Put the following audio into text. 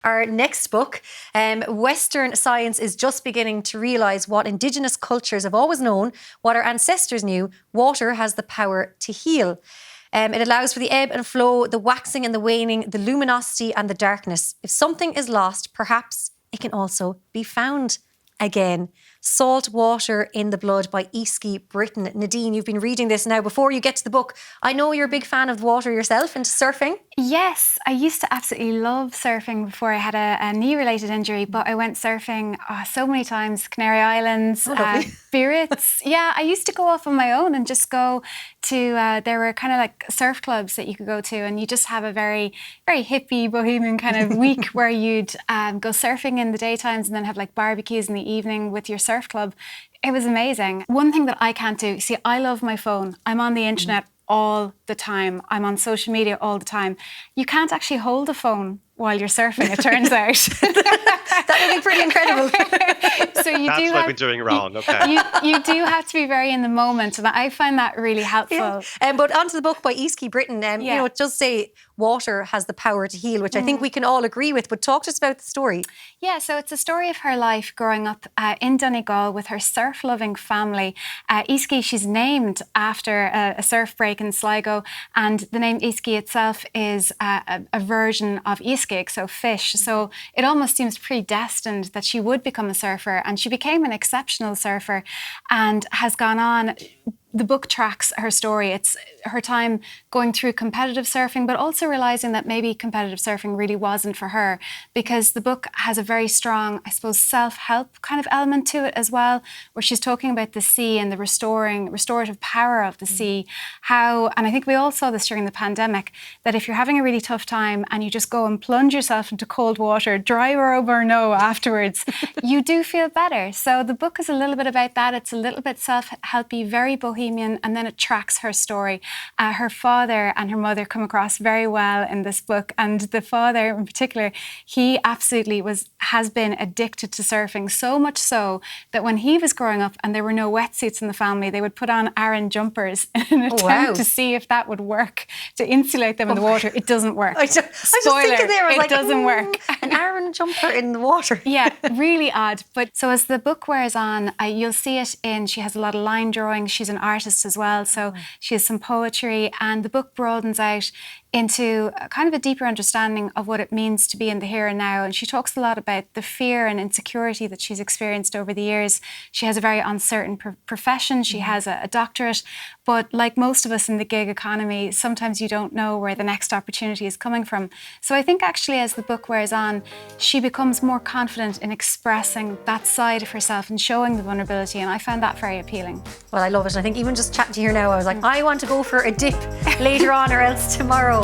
Our next book, Western science is just beginning to realise what Indigenous cultures have always known, what our ancestors knew: water has the power to heal. It allows for the ebb and flow, the waxing and the waning, the luminosity and the darkness. If something is lost, perhaps it can also be found again. Saltwater in the Blood by Easkey Britton. Nadine, you've been reading this now. Before you get to the book, I know you're a big fan of water yourself, into surfing. Yes, I used to absolutely love surfing before I had a knee-related injury, but I went surfing so many times, Canary Islands, Spirits. Yeah, I used to go off on my own and just go to, there were kind of like surf clubs that you could go to, and you just have a very, very hippie, bohemian kind of week where you'd go surfing in the daytimes and then have like barbecues in the evening with your surf club. It was amazing. One thing that I can't do, see, I love my phone. I'm on the internet all the time. I'm on social media all the time. You can't actually hold a phone while you're surfing, it turns out. That would be pretty incredible. So you That's do what we're doing wrong, okay. You do have to be very in the moment, and I find that really helpful. Yeah. But onto the book by Easkey Britton, you know, it does say water has the power to heal, which I think we can all agree with, but talk to us about the story. Yeah, so it's a story of her life growing up in Donegal with her surf-loving family. Easkey, she's named after a surf break in Sligo, and the name Easkey itself is a version of Easkig, so fish. So it almost seems predestined that she would become a surfer, and she became an exceptional surfer and has gone on. The book tracks her story. It's her time going through competitive surfing, but also realising that maybe competitive surfing really wasn't for her, because the book has a very strong, I suppose, self-help kind of element to it as well, where she's talking about the sea and the restorative power of the sea. How, and I think we all saw this during the pandemic, that if you're having a really tough time and you just go and plunge yourself into cold water, dry robe or no afterwards, you do feel better. So the book is a little bit about that. It's a little bit self-helpy, very bohemian, and then it tracks her story. Her father and her mother come across very well in this book, and the father in particular, he absolutely has been addicted to surfing, so much so that when he was growing up and there were no wetsuits in the family, they would put on Ahern jumpers in an attempt to see if that would work, to insulate them in the water. It doesn't work. I was just thinking there, I was it doesn't work. An Ahern jumper in the water. Yeah, really odd. But so as the book wears on, you'll see it in, she has a lot of line drawing. She's an artist as well, so she has some poetry, and the book broadens out into kind of a deeper understanding of what it means to be in the here and now. And she talks a lot about the fear and insecurity that she's experienced over the years. She has a very uncertain profession. She has a doctorate, but like most of us in the gig economy, sometimes you don't know where the next opportunity is coming from. So I think actually as the book wears on, she becomes more confident in expressing that side of herself and showing the vulnerability, and I found that very appealing. Well, I love it. I think even just chatting to you now, I was like, I want to go for a dip later on or else tomorrow.